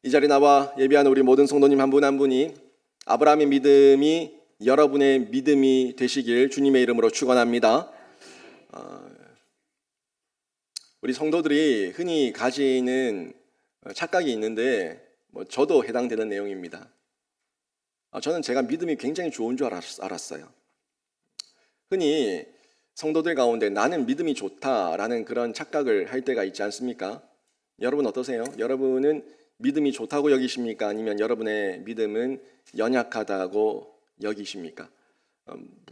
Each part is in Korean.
이 자리에 나와 예배하는 우리 모든 성도님 한 분 한 분이 아브라함의 믿음이 여러분의 믿음이 되시길 주님의 이름으로 축원합니다. 우리 성도들이 흔히 가지는 착각이 있는데 저도 해당되는 내용입니다. 저는 제가 믿음이 굉장히 좋은 줄 알았어요. 흔히 성도들 가운데 나는 믿음이 좋다라는 그런 착각을 할 때가 있지 않습니까? 여러분 어떠세요? 여러분은 믿음이 좋다고 여기십니까? 아니면 여러분의 믿음은 연약하다고 여기십니까?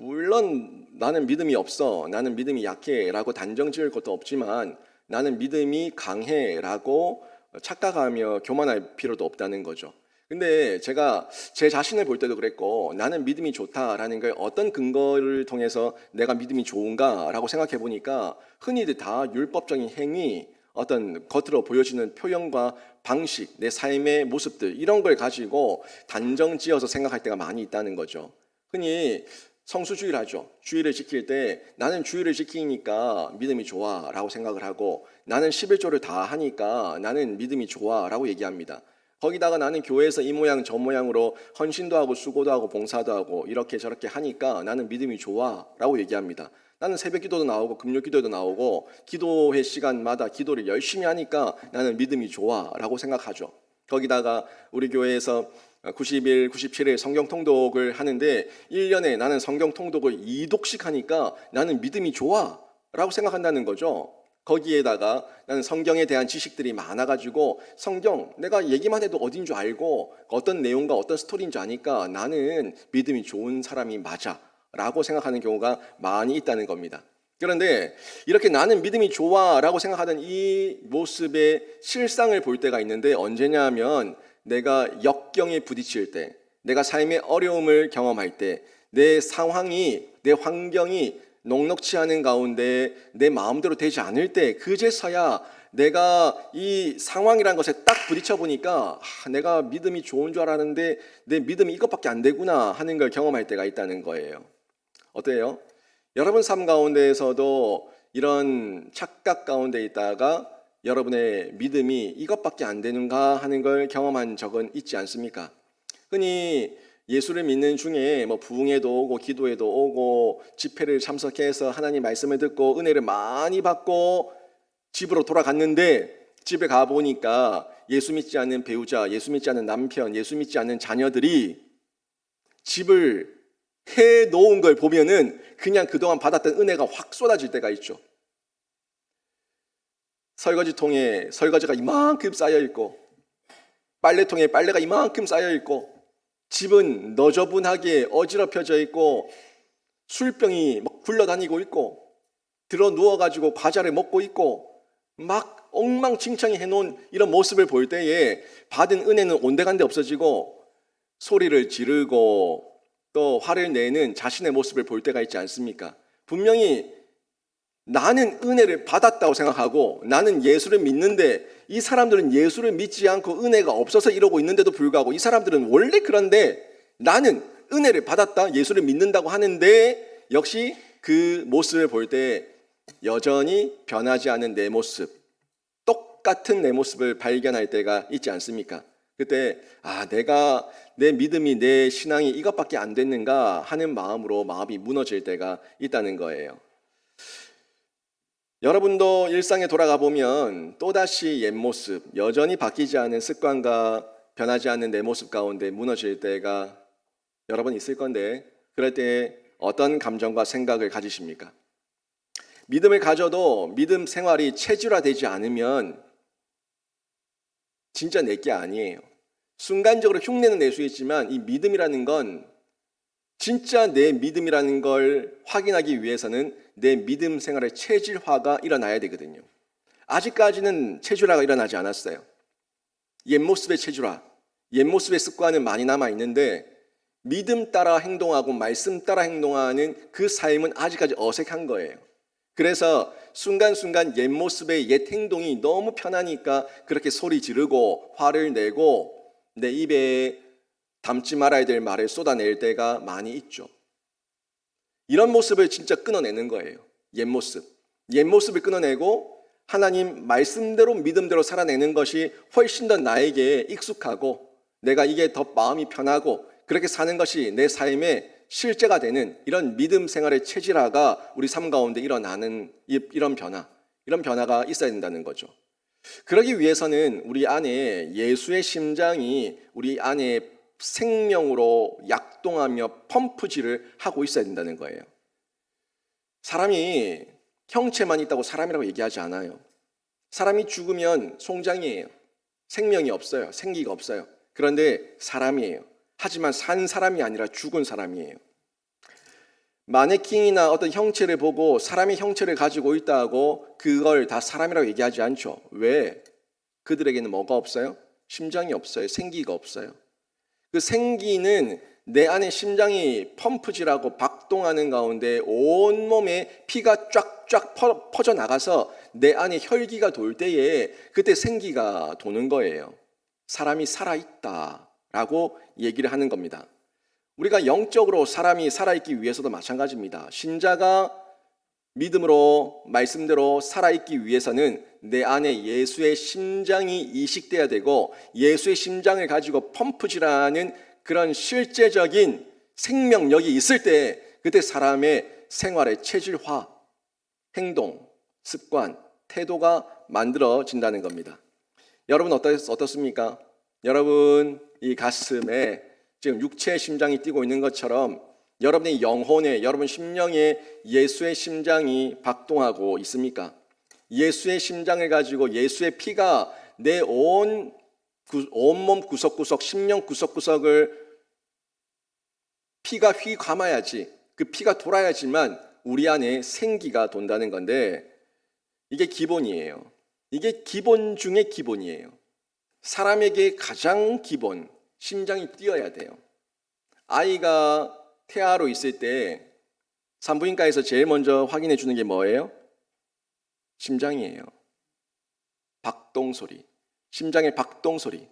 물론 나는 믿음이 없어, 나는 믿음이 약해 라고 단정 지을 것도 없지만 나는 믿음이 강해 라고 착각하며 교만할 필요도 없다는 거죠. 근데 제가 제 자신을 볼 때도 그랬고, 나는 믿음이 좋다라는 걸 어떤 근거를 통해서 내가 믿음이 좋은가라고 생각해 보니까 흔히들 다 율법적인 행위, 어떤 겉으로 보여지는 표현과 방식, 내 삶의 모습들, 이런 걸 가지고 단정 지어서 생각할 때가 많이 있다는 거죠. 흔히 성수주의를 하죠. 주의를 지킬 때 나는 주의를 지키니까 믿음이 좋아 라고 생각을 하고, 나는 11조를 다 하니까 나는 믿음이 좋아 라고 얘기합니다. 거기다가 나는 교회에서 이 모양 저 모양으로 헌신도 하고 수고도 하고 봉사도 하고 이렇게 저렇게 하니까 나는 믿음이 좋아 라고 얘기합니다. 나는 새벽 기도도 나오고 금요 기도도 나오고 기도회 시간마다 기도를 열심히 하니까 나는 믿음이 좋아 라고 생각하죠. 거기다가 우리 교회에서 90일, 97일 성경 통독을 하는데 1년에 나는 성경 통독을 2독씩 하니까 나는 믿음이 좋아 라고 생각한다는 거죠. 거기에다가 나는 성경에 대한 지식들이 많아가지고 성경 내가 얘기만 해도 어딘 줄 알고 어떤 내용과 어떤 스토리인지 아니까 나는 믿음이 좋은 사람이 맞아 라고 생각하는 경우가 많이 있다는 겁니다. 그런데 이렇게 나는 믿음이 좋아 라고 생각하는 이 모습의 실상을 볼 때가 있는데, 언제냐 하면 내가 역경에 부딪힐 때, 내가 삶의 어려움을 경험할 때, 내 상황이, 내 환경이 녹록치 않은 가운데 내 마음대로 되지 않을 때, 그제서야 내가 이 상황이라는 것에 딱 부딪혀 보니까 내가 믿음이 좋은 줄 알았는데 내 믿음이 이것밖에 안 되구나 하는 걸 경험할 때가 있다는 거예요. 어때요? 여러분 삶 가운데에서도 이런 착각 가운데 있다가 여러분의 믿음이 이것밖에 안 되는가 하는 걸 경험한 적은 있지 않습니까? 흔히 예수를 믿는 중에 부흥회도 오고 기도회도 오고 집회를 참석해서 하나님 말씀을 듣고 은혜를 많이 받고 집으로 돌아갔는데, 집에 가보니까 예수 믿지 않는 배우자, 예수 믿지 않는 남편, 예수 믿지 않는 자녀들이 집을 해놓은 걸 보면은 그냥 그동안 받았던 은혜가 확 쏟아질 때가 있죠. 설거지통에 설거지가 이만큼 쌓여있고, 빨래통에 빨래가 이만큼 쌓여있고, 집은 너저분하게 어지럽혀져 있고, 술병이 막 굴러다니고 있고, 들어 누워가지고 과자를 먹고 있고, 막 엉망진창이 해놓은 이런 모습을 볼 때에 받은 은혜는 온데간데 없어지고 소리를 지르고 또 화를 내는 자신의 모습을 볼 때가 있지 않습니까? 분명히 나는 은혜를 받았다고 생각하고 나는 예수를 믿는데, 이 사람들은 예수를 믿지 않고 은혜가 없어서 이러고 있는데도 불구하고 이 사람들은 원래 그런데 나는 은혜를 받았다, 예수를 믿는다고 하는데 역시 그 모습을 볼 때 여전히 변하지 않은 내 모습, 똑같은 내 모습을 발견할 때가 있지 않습니까? 그때 내가 내 믿음이, 내 신앙이 이것밖에 안 됐는가 하는 마음으로 마음이 무너질 때가 있다는 거예요. 여러분도 일상에 돌아가 보면 또다시 옛 모습, 여전히 바뀌지 않은 습관과 변하지 않는 내 모습 가운데 무너질 때가 여러 번 있을 건데, 그럴 때 어떤 감정과 생각을 가지십니까? 믿음을 가져도 믿음 생활이 체질화되지 않으면 진짜 내게 아니에요. 순간적으로 흉내는 낼 수 있지만 이 믿음이라는 건 진짜 내 믿음이라는 걸 확인하기 위해서는 내 믿음 생활의 체질화가 일어나야 되거든요. 아직까지는 체질화가 일어나지 않았어요. 옛 모습의 체질화, 옛 모습의 습관은 많이 남아있는데 믿음 따라 행동하고 말씀 따라 행동하는 그 삶은 아직까지 어색한 거예요. 그래서 순간순간 옛 모습의 옛 행동이 너무 편하니까 그렇게 소리 지르고 화를 내고 내 입에 담지 말아야 될 말을 쏟아낼 때가 많이 있죠. 이런 모습을 진짜 끊어내는 거예요. 옛 모습. 옛 모습을 끊어내고 하나님 말씀대로 믿음대로 살아내는 것이 훨씬 더 나에게 익숙하고 내가 이게 더 마음이 편하고 그렇게 사는 것이 내 삶의 실제가 되는 이런 믿음 생활의 체질화가 우리 삶 가운데 일어나는 이런 변화가 있어야 된다는 거죠. 그러기 위해서는 우리 안에 예수의 심장이 우리 안에 생명으로 약동하며 펌프질을 하고 있어야 된다는 거예요. 사람이 형체만 있다고 사람이라고 얘기하지 않아요. 사람이 죽으면 송장이에요. 생명이 없어요. 생기가 없어요. 그런데 사람이에요. 하지만 산 사람이 아니라 죽은 사람이에요. 마네킹이나 어떤 형체를 보고 사람의 형체를 가지고 있다고 그걸 다 사람이라고 얘기하지 않죠. 왜? 그들에게는 뭐가 없어요? 심장이 없어요. 생기가 없어요. 그 생기는 내 안에 심장이 펌프질하고 박동하는 가운데 온몸에 피가 쫙쫙 퍼져나가서 내 안에 혈기가 돌 때에 그때 생기가 도는 거예요. 사람이 살아있다라고 얘기를 하는 겁니다. 우리가 영적으로 사람이 살아있기 위해서도 마찬가지입니다. 신자가 믿음으로 말씀대로 살아있기 위해서는 내 안에 예수의 심장이 이식돼야 되고 예수의 심장을 가지고 펌프질하는 그런 실제적인 생명력이 있을 때 그때 사람의 생활의 체질화, 행동, 습관, 태도가 만들어진다는 겁니다. 여러분 어떻습니까? 여러분 이 가슴에 지금 육체의 심장이 뛰고 있는 것처럼 여러분의 영혼에, 여러분 심령에 예수의 심장이 박동하고 있습니까? 예수의 심장을 가지고 예수의 피가 내 온몸 구석구석, 심령 구석구석을 피가 휘 감아야지, 그 피가 돌아야지만 우리 안에 생기가 돈다는 건데 이게 기본이에요. 이게 기본 중에 기본이에요. 사람에게 가장 기본, 심장이 뛰어야 돼요. 아이가 태아로 있을 때 산부인과에서 제일 먼저 확인해 주는 게 뭐예요? 심장이에요. 박동소리. 심장의 박동소리.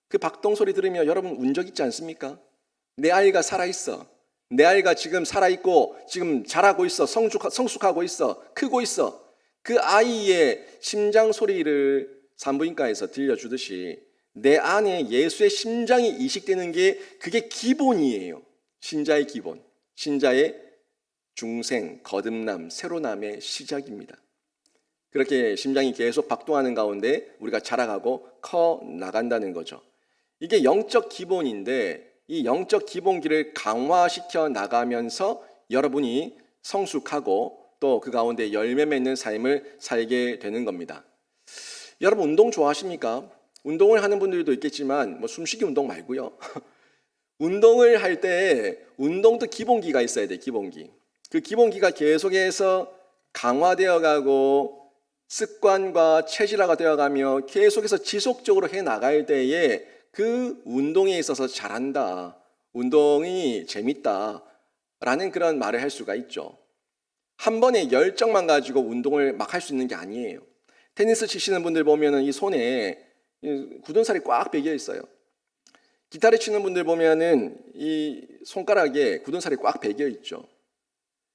그 박동소리 들으면 여러분 운 적 있지 않습니까? 내 아이가 살아있어. 내 아이가 지금 살아있고 지금 자라고 있어. 성숙하고 있어. 크고 있어. 그 아이의 심장 소리를 산부인과에서 들려주듯이 내 안에 예수의 심장이 이식되는 게 그게 기본이에요. 신자의 기본, 신자의 중생, 거듭남, 새로남의 시작입니다. 그렇게 심장이 계속 박동하는 가운데 우리가 자라가고 커 나간다는 거죠. 이게 영적 기본인데 이 영적 기본기를 강화시켜 나가면서 여러분이 성숙하고 또 그 가운데 열매 맺는 삶을 살게 되는 겁니다. 여러분 운동 좋아하십니까? 운동을 하는 분들도 있겠지만 숨쉬기 운동 말고요. 운동을 할 때 운동도 기본기가 있어야 돼. 기본기. 그 기본기가 계속해서 강화되어 가고 습관과 체질화가 되어가며 계속해서 지속적으로 해나갈 때에 그 운동에 있어서 잘한다, 운동이 재밌다 라는 그런 말을 할 수가 있죠. 한 번에 열정만 가지고 운동을 막 할 수 있는 게 아니에요. 테니스 치시는 분들 보면은 이 손에 굳은 살이 꽉 배겨 있어요. 기타를 치는 분들 보면은 이 손가락에 굳은 살이 꽉 배겨 있죠.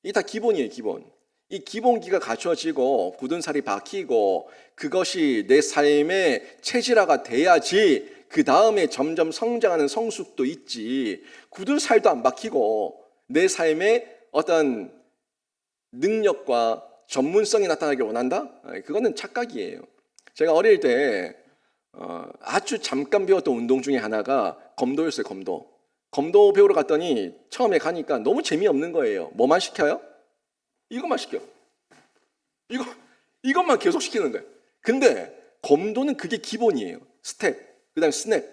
이게 다 기본이에요, 기본. 이 기본기가 갖춰지고 굳은 살이 박히고 그것이 내 삶의 체질화가 돼야지 그 다음에 점점 성장하는 성숙도 있지. 굳은 살도 안 박히고 내 삶의 어떤 능력과 전문성이 나타나길 원한다? 그거는 착각이에요. 제가 어릴 때 아주 잠깐 배웠던 운동 중에 하나가 검도였어요. 검도 배우러 갔더니 처음에 가니까 너무 재미없는 거예요. 뭐만 시켜요? 이것만 시켜. 이것만 계속 시키는 거예요. 근데 검도는 그게 기본이에요. 스텝, 그 다음에 스냅.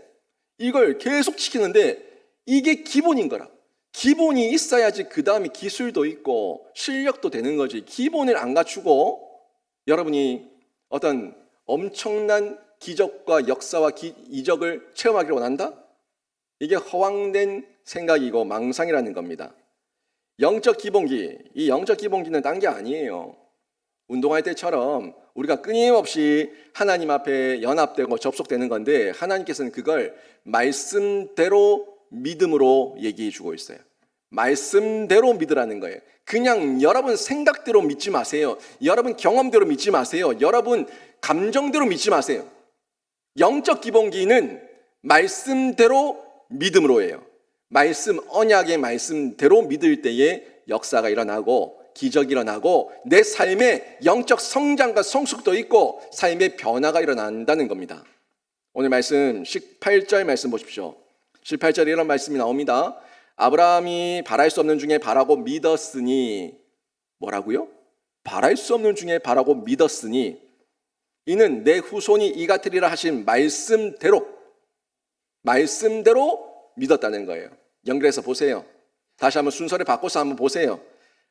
이걸 계속 시키는데 이게 기본인 거라. 기본이 있어야지 그 다음에 기술도 있고 실력도 되는 거지. 기본을 안 갖추고 여러분이 어떤 엄청난 기적과 역사와 이적을 체험하기를 원한다? 이게 허황된 생각이고 망상이라는 겁니다. 영적 기본기, 이 영적 기본기는 딴 게 아니에요. 운동할 때처럼 우리가 끊임없이 하나님 앞에 연합되고 접속되는 건데 하나님께서는 그걸 말씀대로 믿음으로 얘기해 주고 있어요. 말씀대로 믿으라는 거예요. 그냥 여러분 생각대로 믿지 마세요. 여러분 경험대로 믿지 마세요. 여러분 감정대로 믿지 마세요. 영적 기본기는 말씀대로 믿음으로예요. 말씀, 언약의 말씀대로 믿을 때에 역사가 일어나고 기적이 일어나고 내 삶에 영적 성장과 성숙도 있고 삶의 변화가 일어난다는 겁니다. 오늘 말씀 18절 말씀 보십시오. 18절에 이런 말씀이 나옵니다. 아브라함이 바랄 수 없는 중에 바라고 믿었으니, 뭐라고요? 바랄 수 없는 중에 바라고 믿었으니 이는 내 후손이 이 같으리라 하신 말씀대로 믿었다는 거예요. 연결해서 보세요. 다시 한번 순서를 바꿔서 한번 보세요.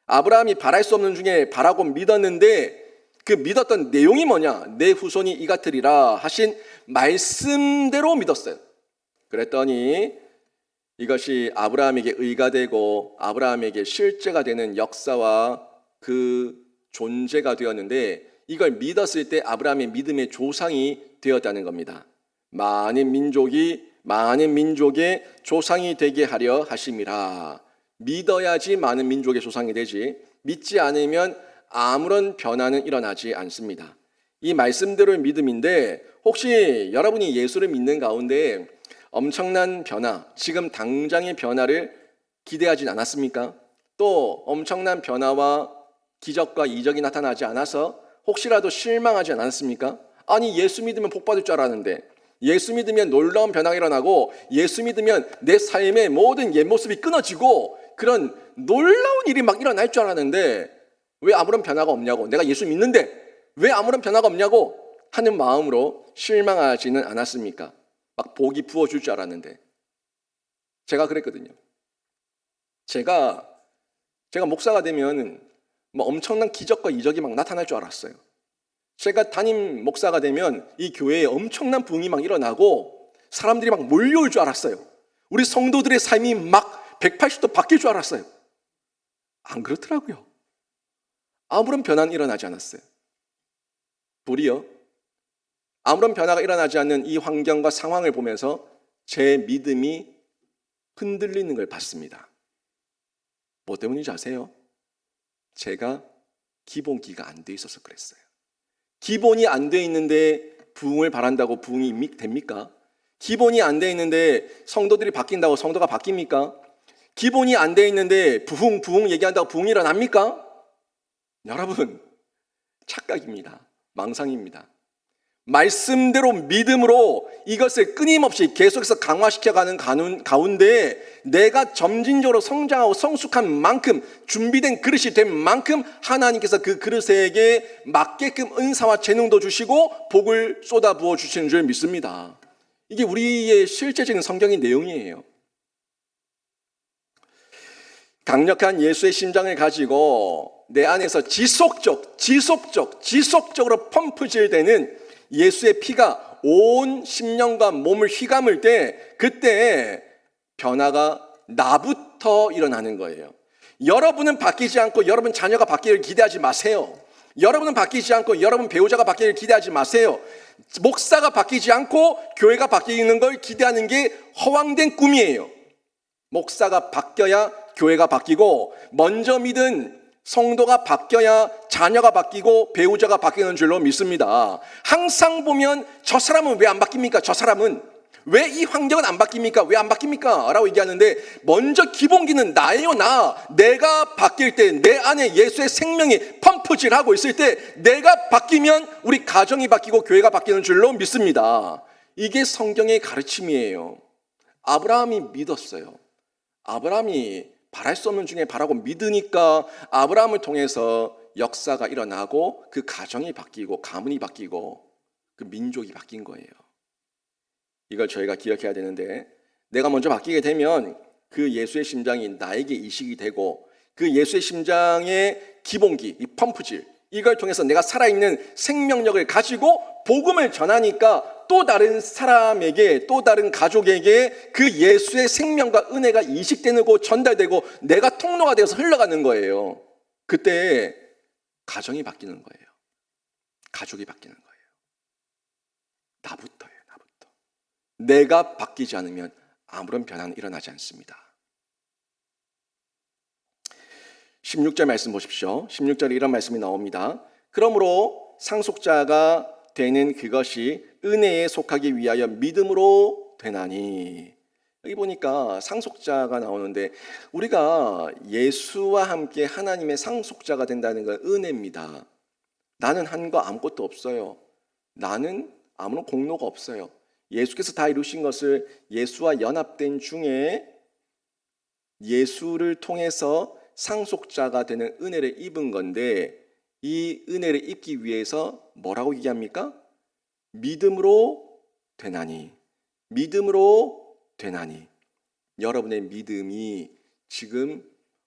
아브라함이 바랄 수 없는 중에 바라고 믿었는데 그 믿었던 내용이 뭐냐? 내 후손이 이 같으리라 하신 말씀대로 믿었어요. 그랬더니 이것이 아브라함에게 의가 되고 아브라함에게 실제가 되는 역사와 그 존재가 되었는데 이걸 믿었을 때 아브라함의 믿음의 조상이 되었다는 겁니다. 많은 민족의 조상이 되게 하려 하심이라. 믿어야지 많은 민족의 조상이 되지, 믿지 않으면 아무런 변화는 일어나지 않습니다. 이 말씀대로의 믿음인데 혹시 여러분이 예수를 믿는 가운데 엄청난 변화, 지금 당장의 변화를 기대하진 않았습니까? 또 엄청난 변화와 기적과 이적이 나타나지 않아서 혹시라도 실망하지 않았습니까? 아니 예수 믿으면 복 받을 줄 알았는데, 예수 믿으면 놀라운 변화가 일어나고 예수 믿으면 내 삶의 모든 옛 모습이 끊어지고 그런 놀라운 일이 막 일어날 줄 알았는데 왜 아무런 변화가 없냐고, 내가 예수 믿는데 왜 아무런 변화가 없냐고 하는 마음으로 실망하지는 않았습니까? 막 복이 부어줄 줄 알았는데. 제가 그랬거든요. 제가 목사가 되면 뭐 엄청난 기적과 이적이 막 나타날 줄 알았어요. 제가 담임 목사가 되면 이 교회에 엄청난 부흥이 막 일어나고 사람들이 막 몰려올 줄 알았어요. 우리 성도들의 삶이 막 180도 바뀔 줄 알았어요. 안 그렇더라고요. 아무런 변화는 일어나지 않았어요. 도리어 아무런 변화가 일어나지 않는 이 환경과 상황을 보면서 제 믿음이 흔들리는 걸 봤습니다. 뭐 때문인지 아세요? 제가 기본기가 안 돼 있어서 그랬어요. 기본이 안 돼 있는데 부흥을 바란다고 부흥이 됩니까? 기본이 안 돼 있는데 성도들이 바뀐다고 성도가 바뀝니까? 기본이 안 돼 있는데 부흥 얘기한다고 부흥이 일어납니까? 여러분, 착각입니다. 망상입니다. 말씀대로 믿음으로 이것을 끊임없이 계속해서 강화시켜가는 가운데 내가 점진적으로 성장하고 성숙한 만큼, 준비된 그릇이 된 만큼 하나님께서 그 그릇에게 맞게끔 은사와 재능도 주시고 복을 쏟아부어 주시는 줄 믿습니다. 이게 우리의 실제적인 성경의 내용이에요. 강력한 예수의 심장을 가지고 내 안에서 지속적으로 펌프질되는 예수의 피가 온 심령과 몸을 휘감을 때 그때 변화가 나부터 일어나는 거예요. 여러분은 바뀌지 않고 여러분 자녀가 바뀌기를 기대하지 마세요. 여러분은 바뀌지 않고 여러분 배우자가 바뀌기를 기대하지 마세요. 목사가 바뀌지 않고 교회가 바뀌는 걸 기대하는 게 허황된 꿈이에요. 목사가 바뀌어야 교회가 바뀌고 먼저 믿은 성도가 바뀌어야 자녀가 바뀌고 배우자가 바뀌는 줄로 믿습니다. 항상 보면 저 사람은 왜 안 바뀝니까? 저 사람은 왜 이 환경은 안 바뀝니까? 왜 안 바뀝니까? 라고 얘기하는데 먼저 기본기는 나예요. 내가 바뀔 때 내 안에 예수의 생명이 펌프질하고 있을 때 내가 바뀌면 우리 가정이 바뀌고 교회가 바뀌는 줄로 믿습니다. 이게 성경의 가르침이에요. 아브라함이 믿었어요. 아브라함이 바랄 수 없는 중에 바라고 믿으니까 아브라함을 통해서 역사가 일어나고 그 가정이 바뀌고 가문이 바뀌고 그 민족이 바뀐 거예요. 이걸 저희가 기억해야 되는데 내가 먼저 바뀌게 되면 그 예수의 심장이 나에게 이식이 되고 그 예수의 심장의 기본기, 이 펌프질, 이걸 통해서 내가 살아있는 생명력을 가지고 복음을 전하니까 또 다른 사람에게, 또 다른 가족에게 그 예수의 생명과 은혜가 이식되고 전달되고 내가 통로가 되어서 흘러가는 거예요. 그때 가정이 바뀌는 거예요. 가족이 바뀌는 거예요. 나부터예요. 내가 바뀌지 않으면 아무런 변화는 일어나지 않습니다. 16절 말씀 보십시오. 16절에 이런 말씀이 나옵니다. 그러므로 상속자가 되는 그것이 은혜에 속하기 위하여 믿음으로 되나니. 여기 보니까 상속자가 나오는데 우리가 예수와 함께 하나님의 상속자가 된다는 건 은혜입니다. 나는 한 거 아무것도 없어요. 나는 아무런 공로가 없어요. 예수께서 다 이루신 것을 예수와 연합된 중에 예수를 통해서 상속자가 되는 은혜를 입은 건데 이 은혜를 입기 위해서 뭐라고 얘기합니까? 믿음으로 되나니. 믿음으로 되나니. 여러분의 믿음이 지금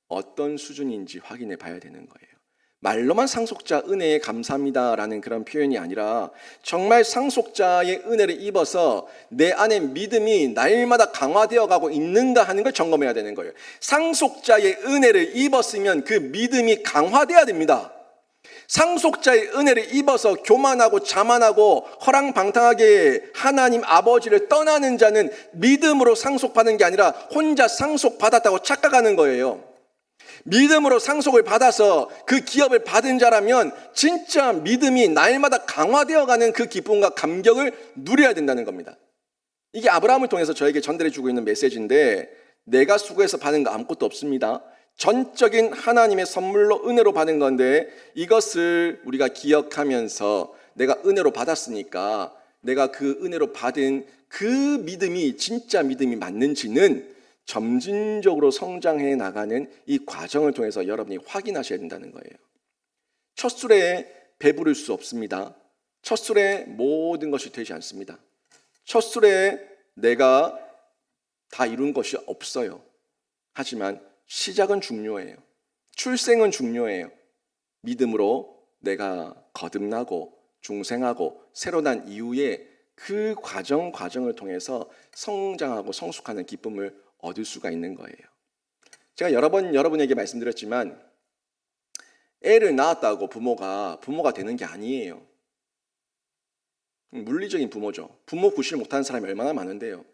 어떤 수준인지 확인해 봐야 되는 거예요. 말로만 상속자 은혜에 감사합니다라는 그런 표현이 아니라 정말 상속자의 은혜를 입어서 내 안에 믿음이 날마다 강화되어 가고 있는가 하는 걸 점검해야 되는 거예요. 상속자의 은혜를 입었으면 그 믿음이 강화돼야 됩니다. 상속자의 은혜를 입어서 교만하고 자만하고 허랑방탕하게 하나님 아버지를 떠나는 자는 믿음으로 상속받는 게 아니라 혼자 상속받았다고 착각하는 거예요. 믿음으로 상속을 받아서 그 기업을 받은 자라면 진짜 믿음이 날마다 강화되어가는 그 기쁨과 감격을 누려야 된다는 겁니다. 이게 아브라함을 통해서 저에게 전달해주고 있는 메시지인데 내가 수고해서 받은 거 아무것도 없습니다. 전적인 하나님의 선물로 은혜로 받은 건데 이것을 우리가 기억하면서 내가 은혜로 받았으니까 내가 그 은혜로 받은 그 믿음이 진짜 믿음이 맞는지는 점진적으로 성장해 나가는 이 과정을 통해서 여러분이 확인하셔야 된다는 거예요. 첫 술에 배부를 수 없습니다. 첫 술에 모든 것이 되지 않습니다. 첫 술에 내가 다 이룬 것이 없어요. 하지만 시작은 중요해요. 출생은 중요해요. 믿음으로 내가 거듭나고 중생하고 새로 난 이후에 그 과정을 통해서 성장하고 성숙하는 기쁨을 얻을 수가 있는 거예요. 제가 여러 번 여러분에게 말씀드렸지만 애를 낳았다고 부모가 되는 게 아니에요. 물리적인 부모죠. 부모 구실 못하는 사람이 얼마나 많은데요.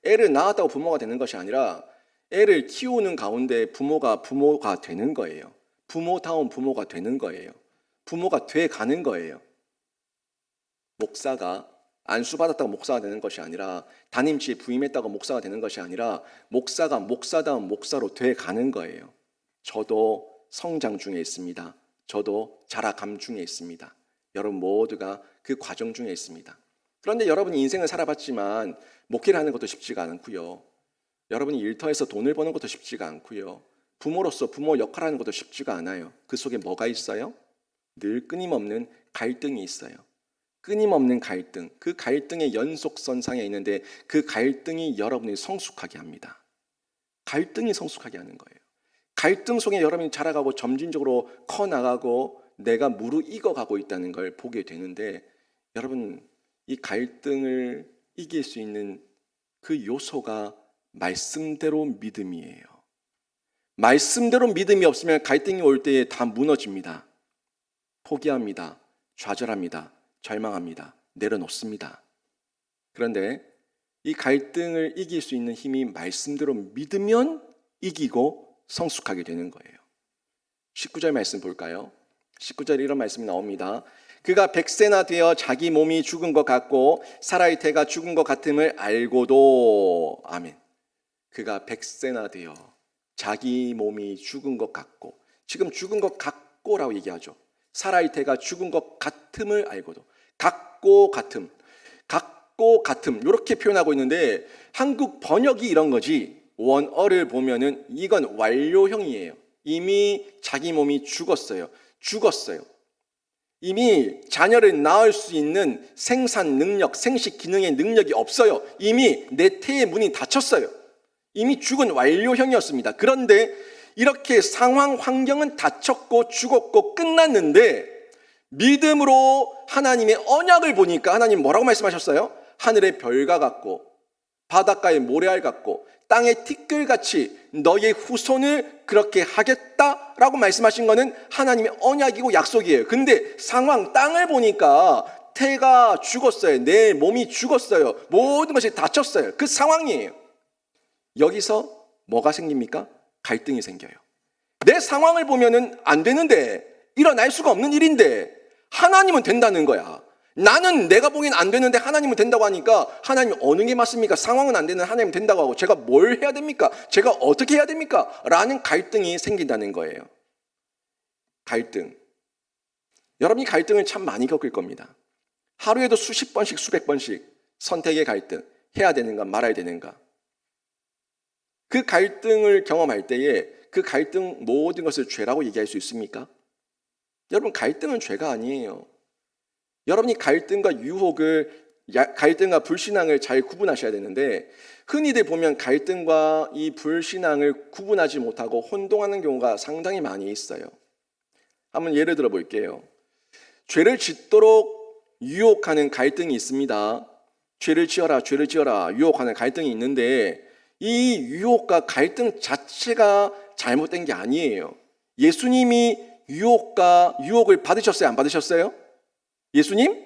애를 낳았다고 부모가 되는 것이 아니라 애를 키우는 가운데 부모가 되는 거예요. 부모다운 부모가 되는 거예요. 부모가 돼 가는 거예요. 목사가 안수받았다고 목사가 되는 것이 아니라 담임치에 부임했다고 목사가 되는 것이 아니라 목사가 목사다운 목사로 돼 가는 거예요. 저도 성장 중에 있습니다. 저도 자라감 중에 있습니다. 여러분 모두가 그 과정 중에 있습니다. 그런데 여러분이 인생을 살아봤지만 목회를 하는 것도 쉽지가 않고요. 여러분이 일터에서 돈을 버는 것도 쉽지가 않고요. 부모로서 부모 역할하는 것도 쉽지가 않아요. 그 속에 뭐가 있어요? 늘 끊임없는 갈등이 있어요. 끊임없는 갈등, 그 갈등의 연속선상에 있는데 그 갈등이 여러분을 성숙하게 합니다. 갈등이 성숙하게 하는 거예요. 갈등 속에 여러분이 자라가고 점진적으로 커나가고 내가 무르익어가고 있다는 걸 보게 되는데 여러분 이 갈등을 이길 수 있는 그 요소가 말씀대로 믿음이에요. 말씀대로 믿음이 없으면 갈등이 올 때에 다 무너집니다. 포기합니다. 좌절합니다. 절망합니다. 내려놓습니다. 그런데 이 갈등을 이길 수 있는 힘이 말씀대로 믿으면 이기고 성숙하게 되는 거예요. 19절 말씀 볼까요? 19절에 이런 말씀이 나옵니다. 그가 100세나 되어 자기 몸이 죽은 것 같고 살아있다가 죽은 것 같음을 알고도 아멘. 그가 100세나 되어 자기 몸이 죽은 것 같고 지금 죽은 것 같고라고 얘기하죠. 살아있다가 죽은 것 같음을 알고도 같고 같음 이렇게 표현하고 있는데 한국 번역이 이런 거지 원어를 보면은 이건 완료형이에요. 이미 자기 몸이 죽었어요. 이미 자녀를 낳을 수 있는 생산 능력, 생식 기능의 능력이 없어요. 이미 내 태의 문이 닫혔어요. 이미 죽은 완료형이었습니다. 그런데 이렇게 상황 환경은 닫혔고 죽었고 끝났는데 믿음으로 하나님의 언약을 보니까 하나님 뭐라고 말씀하셨어요? 하늘의 별과 같고 바닷가의 모래알 같고 땅의 티끌같이 너의 후손을 그렇게 하겠다라고 말씀하신 거는 하나님의 언약이고 약속이에요. 근데 상황 땅을 보니까 태가 죽었어요. 내 몸이 죽었어요. 모든 것이 닫혔어요. 그 상황이에요. 여기서 뭐가 생깁니까? 갈등이 생겨요. 내 상황을 보면은 안 되는데, 일어날 수가 없는 일인데 하나님은 된다는 거야. 나는 내가 보기엔 안 되는데 하나님은 된다고 하니까 하나님 어느 게 맞습니까? 상황은 안 되는 하나님 된다고 하고 제가 뭘 해야 됩니까? 제가 어떻게 해야 됩니까? 라는 갈등이 생긴다는 거예요. 갈등. 여러분이 갈등을 참 많이 겪을 겁니다. 하루에도 수십 번씩 수백 번씩 선택의 갈등, 해야 되는가 말아야 되는가. 그 갈등을 경험할 때에 그 갈등 모든 것을 죄라고 얘기할 수 있습니까? 여러분, 갈등은 죄가 아니에요. 여러분이 갈등과 유혹을, 갈등과 불신앙을 잘 구분하셔야 되는데, 흔히들 보면 갈등과 이 불신앙을 구분하지 못하고 혼동하는 경우가 상당히 많이 있어요. 한번 예를 들어 볼게요. 죄를 짓도록 유혹하는 갈등이 있습니다. 죄를 지어라, 죄를 지어라 유혹하는 갈등이 있는데, 이 유혹과 갈등 자체가 잘못된 게 아니에요. 예수님이 유혹을 받으셨어요? 안 받으셨어요? 예수님?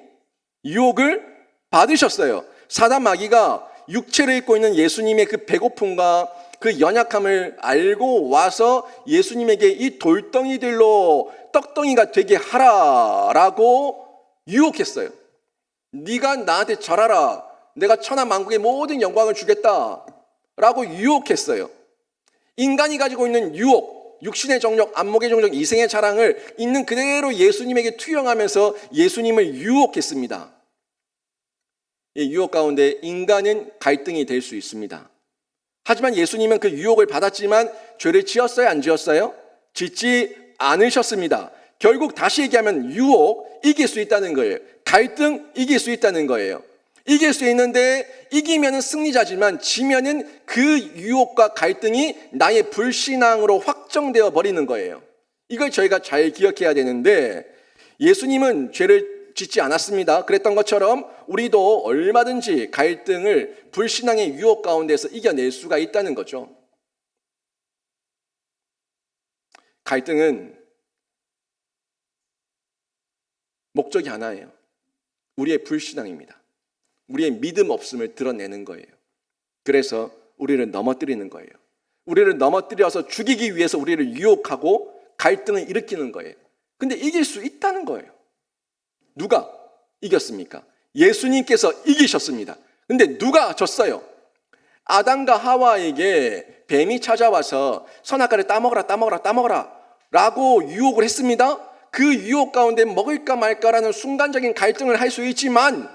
유혹을 받으셨어요. 사단 마귀가 육체를 입고 있는 예수님의 그 배고픔과 그 연약함을 알고 와서 예수님에게 이 돌덩이들로 떡덩이가 되게 하라라고 유혹했어요. 네가 나한테 절하라. 내가 천하만국의 모든 영광을 주겠다. 라고 유혹했어요. 인간이 가지고 있는 유혹, 육신의 정욕, 안목의 정욕, 이생의 자랑을 있는 그대로 예수님에게 투영하면서 예수님을 유혹했습니다. 이 유혹 가운데 인간은 갈등이 될 수 있습니다. 하지만 예수님은 그 유혹을 받았지만 죄를 지었어요? 안 지었어요? 짓지 않으셨습니다. 결국 다시 얘기하면 유혹 이길 수 있다는 거예요. 갈등 이길 수 있다는 거예요. 이길 수 있는데 이기면은 승리자지만 지면은 그 유혹과 갈등이 나의 불신앙으로 확정되어 버리는 거예요. 이걸 저희가 잘 기억해야 되는데 예수님은 죄를 짓지 않았습니다. 그랬던 것처럼 우리도 얼마든지 갈등을 불신앙의 유혹 가운데서 이겨낼 수가 있다는 거죠. 갈등은 목적이 하나예요. 우리의 불신앙입니다. 우리의 믿음 없음을 드러내는 거예요. 그래서 우리를 넘어뜨리는 거예요. 우리를 넘어뜨려서 죽이기 위해서 우리를 유혹하고 갈등을 일으키는 거예요. 근데 이길 수 있다는 거예요. 누가 이겼습니까? 예수님께서 이기셨습니다. 근데 누가 졌어요? 아담과 하와에게 뱀이 찾아와서 선악과를 따먹어라 라고 유혹을 했습니다. 그 유혹 가운데 먹을까 말까라는 순간적인 갈등을 할 수 있지만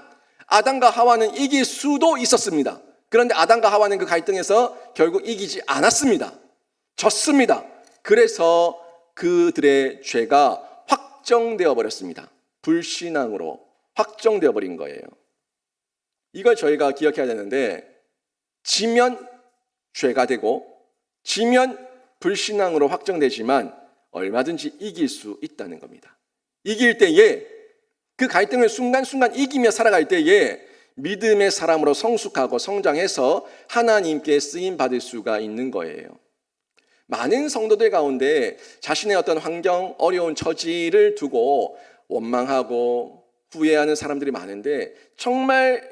아담과 하와는 이길 수도 있었습니다. 그런데 아담과 하와는 그 갈등에서 결국 이기지 않았습니다. 졌습니다. 그래서 그들의 죄가 확정되어 버렸습니다. 불신앙으로 확정되어 버린 거예요. 이걸 저희가 기억해야 되는데 지면 죄가 되고 지면 불신앙으로 확정되지만 얼마든지 이길 수 있다는 겁니다. 이길 때에 그 갈등을 순간순간 이기며 살아갈 때에 믿음의 사람으로 성숙하고 성장해서 하나님께 쓰임받을 수가 있는 거예요. 많은 성도들 가운데 자신의 어떤 환경, 어려운 처지를 두고 원망하고 후회하는 사람들이 많은데 정말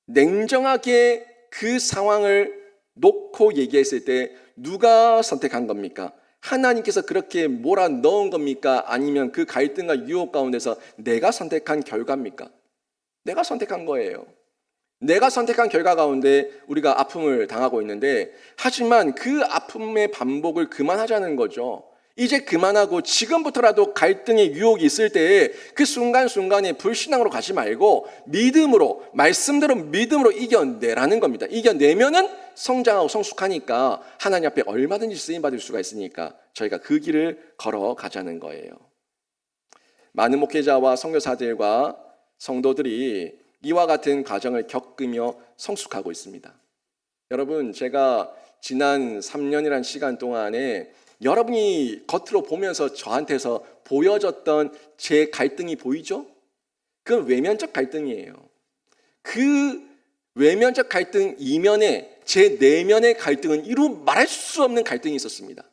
냉정하게 그 상황을 놓고 얘기했을 때 누가 선택한 겁니까? 하나님께서 그렇게 몰아넣은 겁니까? 아니면 그 갈등과 유혹 가운데서 내가 선택한 결과입니까? 내가 선택한 거예요. 내가 선택한 결과 가운데 우리가 아픔을 당하고 있는데 하지만 그 아픔의 반복을 그만하자는 거죠. 이제 그만하고 지금부터라도 갈등의 유혹이 있을 때에 그 순간순간에 불신앙으로 가지 말고 믿음으로, 말씀대로 믿음으로 이겨내라는 겁니다. 이겨내면은 성장하고 성숙하니까 하나님 앞에 얼마든지 쓰임받을 수가 있으니까 저희가 그 길을 걸어가자는 거예요. 많은 목회자와 선교사들과 성도들이 이와 같은 과정을 겪으며 성숙하고 있습니다. 여러분, 제가 지난 3년이라는 시간 동안에 여러분이 겉으로 보면서 저한테서 보여졌던 제 갈등이 보이죠? 그건 외면적 갈등이에요. 그 외면적 갈등 이면에 제 내면의 갈등은 이루 말할 수 없는 갈등이 있었습니다.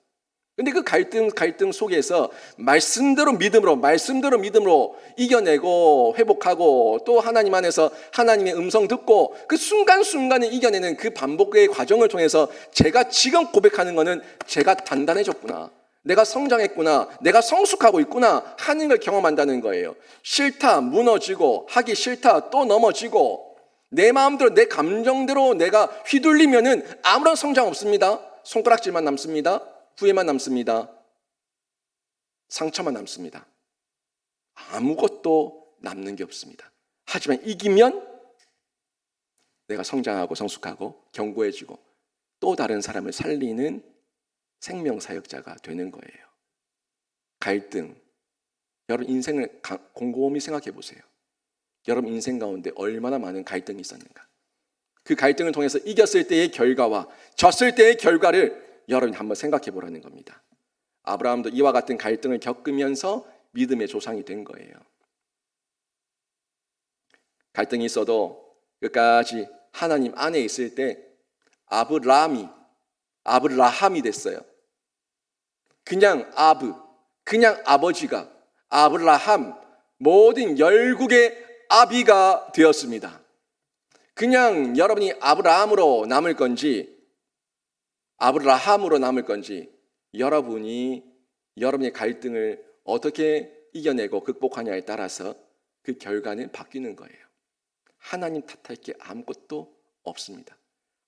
근데 그 갈등 속에서 말씀대로 믿음으로 이겨내고 회복하고 또 하나님 안에서 하나님의 음성 듣고 그 순간순간에 이겨내는 그 반복의 과정을 통해서 제가 지금 고백하는 거는 제가 단단해졌구나. 내가 성장했구나, 내가 성숙하고 있구나 하는 걸 경험한다는 거예요. 싫다, 무너지고, 하기 싫다, 또 넘어지고, 내 마음대로, 내 감정대로 내가 휘둘리면은 아무런 성장 없습니다. 손가락질만 남습니다. 후회만 남습니다. 상처만 남습니다. 아무것도 남는 게 없습니다. 하지만 이기면 내가 성장하고 성숙하고 견고해지고 또 다른 사람을 살리는 생명사역자가 되는 거예요. 갈등. 여러분 인생을 곰곰이 생각해 보세요. 여러분 인생 가운데 얼마나 많은 갈등이 있었는가. 그 갈등을 통해서 이겼을 때의 결과와 졌을 때의 결과를 여러분이 한번 생각해 보라는 겁니다. 아브라함도 이와 같은 갈등을 겪으면서 믿음의 조상이 된 거예요. 갈등이 있어도 끝까지 하나님 안에 있을 때 아브라함이 됐어요. 그냥 그냥 아버지가 아브라함, 모든 열국의 아비가 되었습니다. 그냥 여러분이 아브라함으로 남을 건지 여러분이 여러분의 갈등을 어떻게 이겨내고 극복하냐에 따라서 그 결과는 바뀌는 거예요. 하나님 탓할 게 아무것도 없습니다.